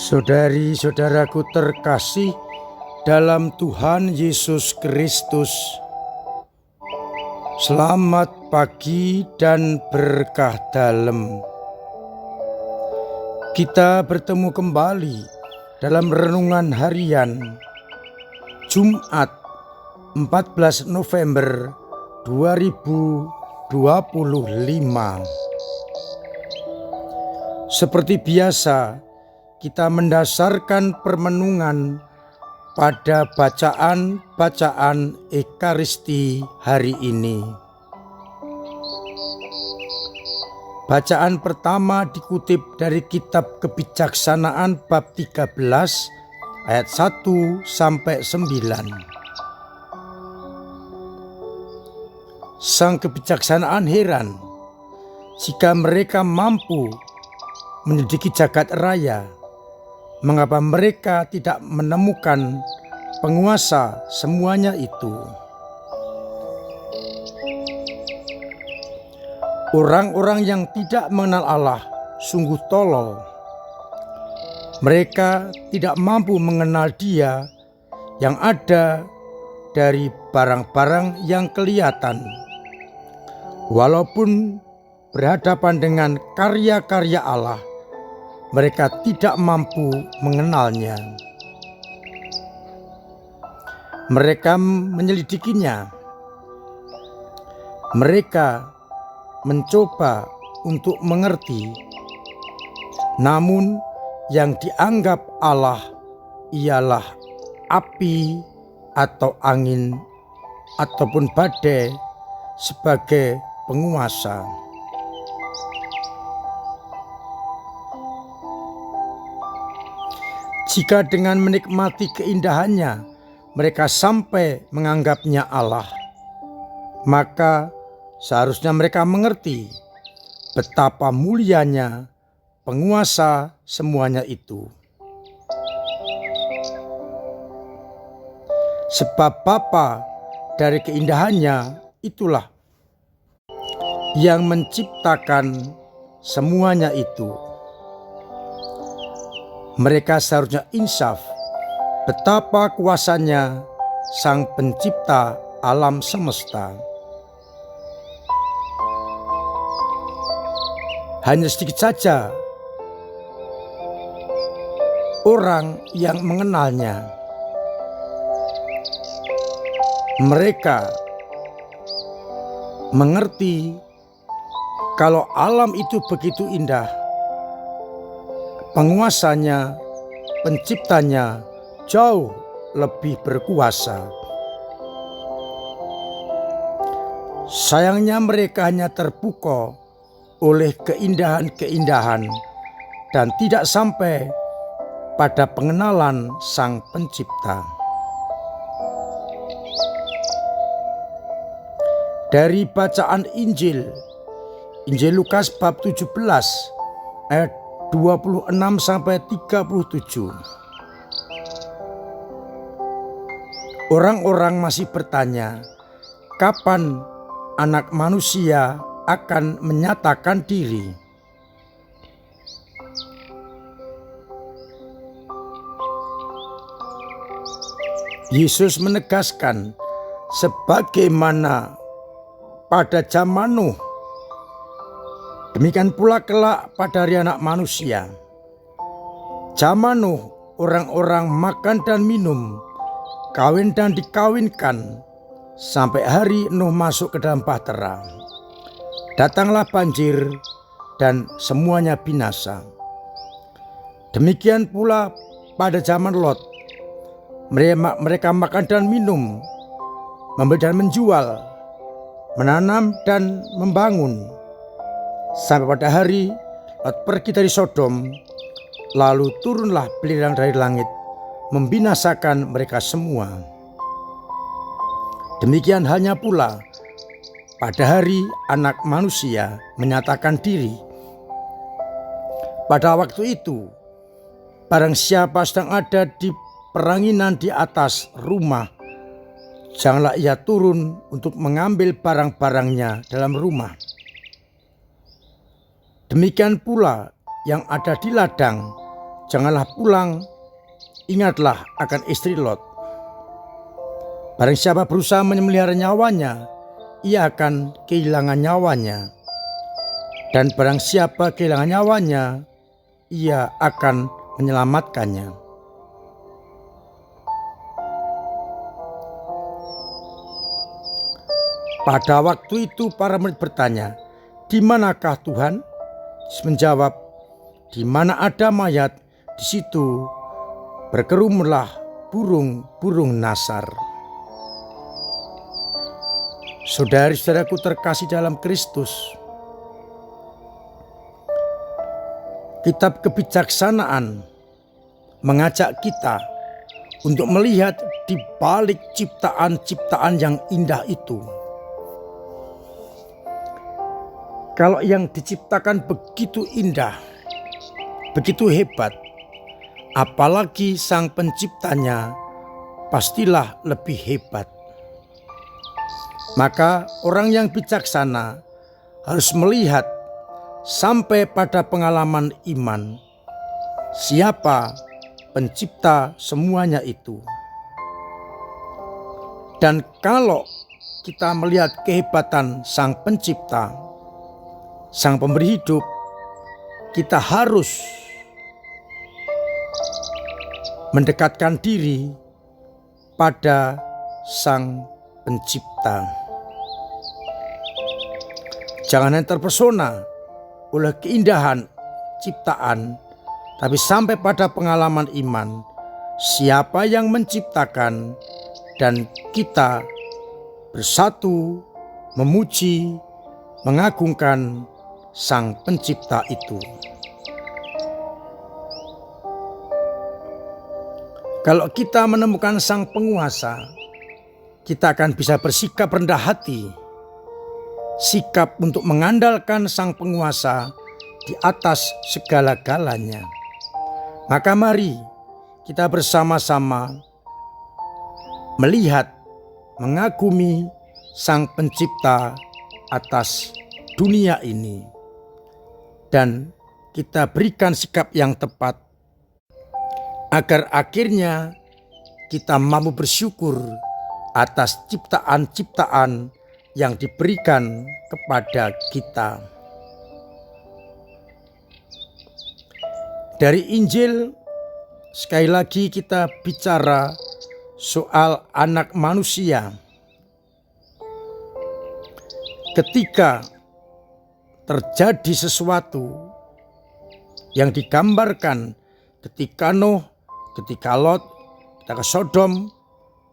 Saudari-saudaraku terkasih dalam Tuhan Yesus Kristus, selamat pagi dan berkah dalam. Kita bertemu kembali dalam renungan harian Jumat 14 November 2025. Seperti biasa, kita mendasarkan permenungan pada bacaan-bacaan Ekaristi hari ini. Bacaan pertama dikutip dari kitab Kebijaksanaan bab 13 ayat 1 sampai 9. Sang kebijaksanaan heran jika mereka mampu menyelidiki jagat raya, mengapa mereka tidak menemukan penguasa semuanya itu. Orang-orang yang tidak mengenal Allah sungguh tolol. Mereka tidak mampu mengenal Dia yang ada dari barang-barang yang kelihatan, walaupun berhadapan dengan karya-karya Allah, mereka tidak mampu mengenalnya. Mereka menyelidikinya. Mereka mencoba untuk mengerti, namun yang dianggap Allah ialah api atau angin ataupun badai sebagai penguasa. Jika dengan menikmati keindahannya mereka sampai menganggapnya Allah, maka seharusnya mereka mengerti betapa mulianya penguasa semuanya itu. Sebab Bapa dari keindahannya itulah yang menciptakan semuanya itu. Mereka seharusnya insaf betapa kuasanya Sang Pencipta alam semesta. Hanya sedikit saja orang yang mengenalnya. Mereka mengerti kalau alam itu begitu indah, penguasanya, penciptanya jauh lebih berkuasa. Sayangnya mereka hanya terpukau oleh keindahan-keindahan dan tidak sampai pada pengenalan Sang Pencipta. Dari bacaan Injil Lukas bab 17 ayat 26 sampai 37. Orang-orang masih bertanya, kapan Anak Manusia akan menyatakan diri? Yesus menegaskan, sebagaimana pada zaman Nuh, demikian pula kelak pada hari Anak Manusia. Zaman Nuh, orang-orang makan dan minum, kawin dan dikawinkan, sampai hari Nuh masuk ke dalam bahtera. Datanglah banjir dan semuanya binasa. Demikian pula pada zaman Lot, mereka makan dan minum, membeli dan menjual, menanam dan membangun, sampai pada hari Lot pergi dari Sodom, lalu turunlah belerang dari langit, membinasakan mereka semua. Demikian halnya pula pada hari Anak Manusia menyatakan diri. Pada waktu itu, barang siapa sedang ada di peranginan di atas rumah, janganlah ia turun untuk mengambil barang-barangnya dalam rumah. Demikian pula yang ada di ladang, janganlah pulang, ingatlah akan istri Lot. Barang siapa berusaha memelihara nyawanya, ia akan kehilangan nyawanya. Dan barang siapa kehilangan nyawanya, ia akan menyelamatkannya. Pada waktu itu para murid bertanya, "Di manakah Tuhan?" Yesus menjawab, "Di mana ada mayat, di situ berkerumunlah burung-burung nasar." Saudara-saudaraku terkasih dalam Kristus, kitab kebijaksanaan mengajak kita untuk melihat di balik ciptaan-ciptaan yang indah itu. Kalau yang diciptakan begitu indah, begitu hebat, apalagi sang penciptanya pastilah lebih hebat. Maka orang yang bijaksana harus melihat sampai pada pengalaman iman siapa pencipta semuanya itu. Dan kalau kita melihat kehebatan sang pencipta, sang pemberi hidup, kita harus mendekatkan diri pada sang pencipta. Jangan hanya terpesona oleh keindahan ciptaan, tapi sampai pada pengalaman iman, siapa yang menciptakan, dan kita bersatu memuji, mengagungkan sang pencipta itu. Kalau kita menemukan sang penguasa, kita akan bisa bersikap rendah hati, sikap untuk mengandalkan sang penguasa di atas segala-galanya. Maka mari kita bersama-sama melihat, mengagumi sang pencipta atas dunia ini, dan kita berikan sikap yang tepat agar akhirnya kita mampu bersyukur atas ciptaan-ciptaan yang diberikan kepada kita. Dari Injil sekali lagi kita bicara soal anak manusia. Ketika terjadi sesuatu yang digambarkan ketika Nuh, ketika Lot, kita ke Sodom,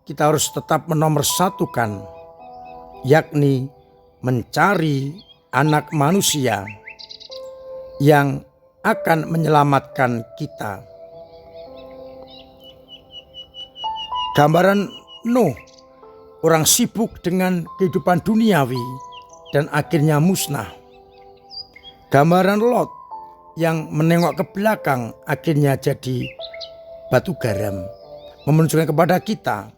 kita harus tetap menomorsatukan, yakni mencari anak manusia yang akan menyelamatkan kita. Gambaran Nuh, orang sibuk dengan kehidupan duniawi dan akhirnya musnah. Gambaran Lot yang menengok ke belakang akhirnya jadi batu garam, menunjukkan kepada kita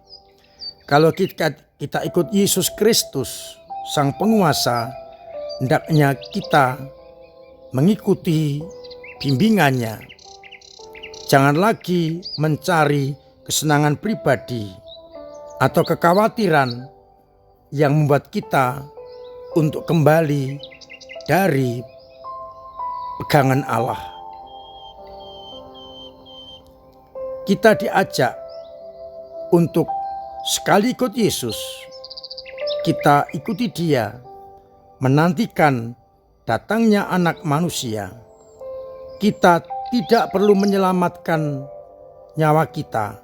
kalau kita ikut Yesus Kristus sang penguasa, hendaknya kita mengikuti bimbingannya. Jangan lagi mencari kesenangan pribadi atau kekhawatiran yang membuat kita untuk kembali dari pegangan Allah. Kita diajak untuk sekali ikut Yesus, kita ikuti Dia, menantikan datangnya anak manusia. Kita tidak perlu menyelamatkan nyawa kita,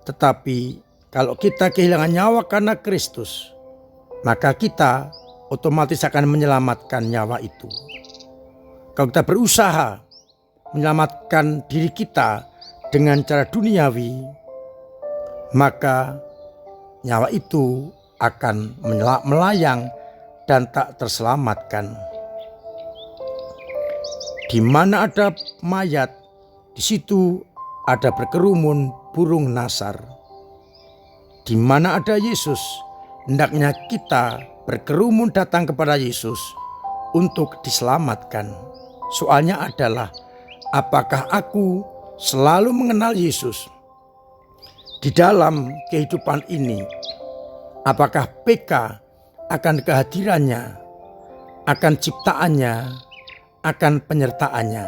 tetapi kalau kita kehilangan nyawa karena Kristus, maka kita otomatis akan menyelamatkan nyawa itu. Kalau kita berusaha menyelamatkan diri kita dengan cara duniawi, maka nyawa itu akan melayang dan tak terselamatkan. Di mana ada mayat, di situ ada berkerumun burung nasar. Di mana ada Yesus, hendaknya kita berkerumun datang kepada Yesus untuk diselamatkan. Soalnya adalah, apakah aku selalu mengenal Yesus di dalam kehidupan ini, apakah PK akan kehadirannya, akan ciptaannya, akan penyertaannya.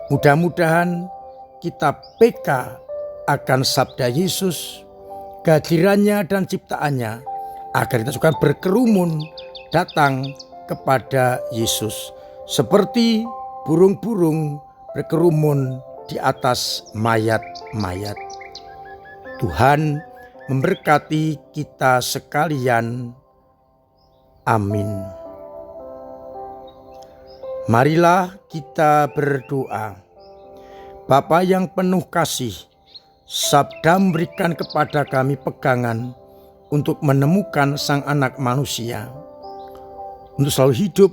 Mudah-mudahan kita PK akan sabda Yesus, kehadirannya dan ciptaannya, agar kita juga berkerumun datang kepada Yesus. Seperti burung-burung berkerumun di atas mayat-mayat. Tuhan memberkati kita sekalian. Amin. Marilah kita berdoa. Bapa yang penuh kasih, sabda memberikan kepada kami pegangan untuk menemukan Sang Anak Manusia, untuk selalu hidup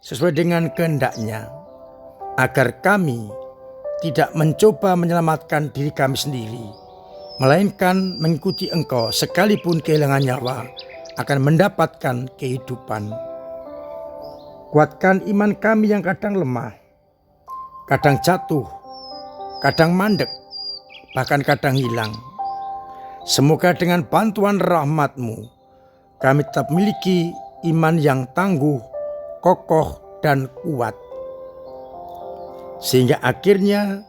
sesuai dengan kehendak-Nya, agar kami tidak mencoba menyelamatkan diri kami sendiri, melainkan mengikuti Engkau sekalipun kehilangan nyawa akan mendapatkan kehidupan. Kuatkan iman kami yang kadang lemah, kadang jatuh, kadang mandek, bahkan kadang hilang. Semoga dengan bantuan rahmat-Mu, kami tetap memiliki iman yang tangguh, kokoh, dan kuat. Sehingga akhirnya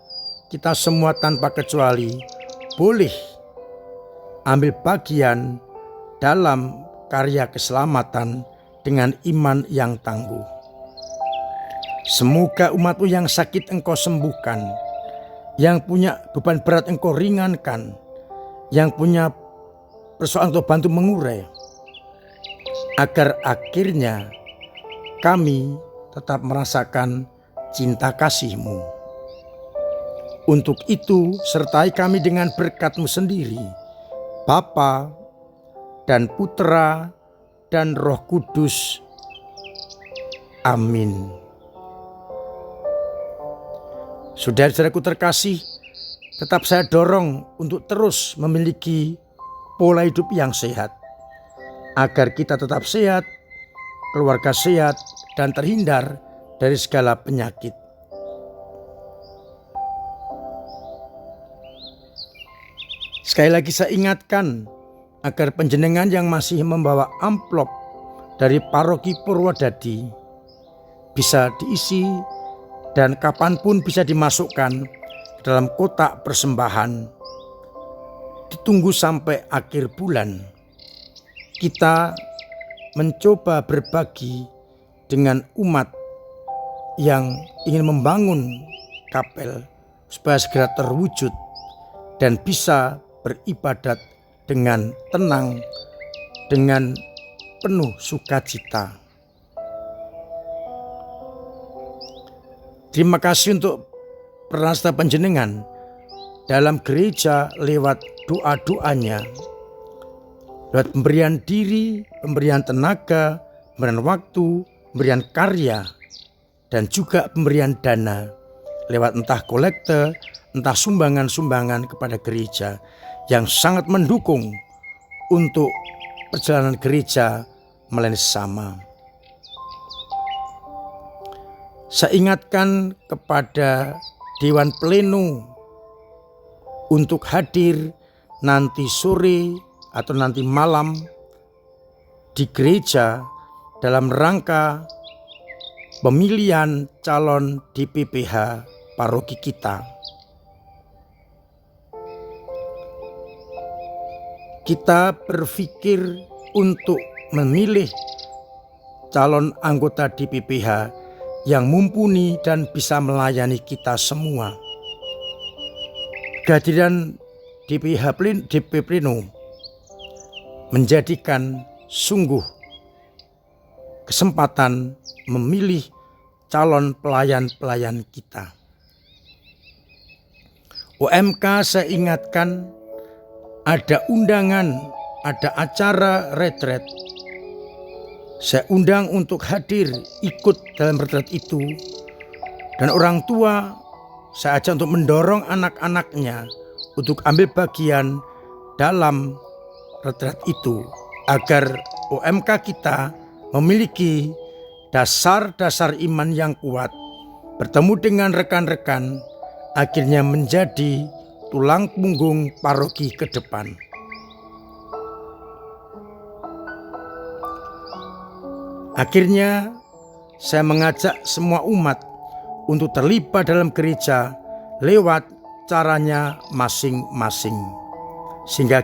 kita semua tanpa kecuali boleh ambil bagian dalam karya keselamatan dengan iman yang tangguh. Semoga umat-Mu yang sakit Engkau sembuhkan, yang punya beban berat Engkau ringankan, yang punya persoalan Engkau bantu mengurai, agar akhirnya kami tetap merasakan cinta kasih-Mu. Untuk itu sertai kami dengan berkat-Mu sendiri, Bapa dan Putra dan Roh Kudus. Amin. Saudara-saudaraku terkasih, tetap saya dorong untuk terus memiliki pola hidup yang sehat, agar kita tetap sehat, keluarga sehat, dan terhindar dari segala penyakit. Sekali lagi saya ingatkan agar panjenengan yang masih membawa amplop dari paroki Purwodadi bisa diisi dan kapanpun bisa dimasukkan ke dalam kotak persembahan. Ditunggu sampai akhir bulan. Kita mencoba berbagi dengan umat yang ingin membangun kapel supaya segera terwujud dan bisa beribadat dengan tenang, dengan penuh sukacita. Terima kasih untuk peran serta panjenengan dalam gereja lewat doa-doanya, lewat pemberian diri, pemberian tenaga, pemberian waktu, pemberian karya, dan juga pemberian dana lewat entah kolekte, entah sumbangan-sumbangan kepada gereja yang sangat mendukung untuk perjalanan gereja melayani sesama. Saya ingatkan kepada Dewan Pleno untuk hadir nanti sore atau nanti malam di gereja dalam rangka pemilihan calon DPPH paroki kita. Kita berpikir untuk memilih calon anggota DPPH yang mumpuni dan bisa melayani kita semua. Kehadiran DP Pleno menjadikan sungguh kesempatan memilih calon pelayan-pelayan kita. OMK saya ingatkan, ada undangan, ada acara retret. Saya undang untuk hadir ikut dalam retret itu. Dan orang tua saya ajak untuk mendorong anak-anaknya untuk ambil bagian dalam retret itu, agar OMK kita memiliki dasar-dasar iman yang kuat, bertemu dengan rekan-rekan, akhirnya menjadi tulang punggung paroki ke depan. Akhirnya saya mengajak semua umat untuk terlibat dalam gereja lewat caranya masing-masing. Sehingga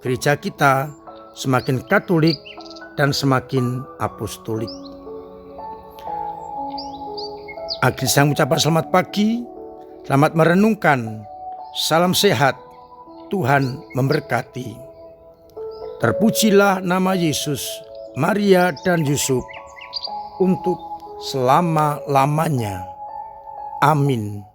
gereja kita semakin Katolik dan semakin apostolik. Akhirnya saya mengucapkan selamat pagi, selamat merenungkan, salam sehat, Tuhan memberkati. Terpujilah nama Yesus, Maria dan Yusuf untuk selama-lamanya. Amin.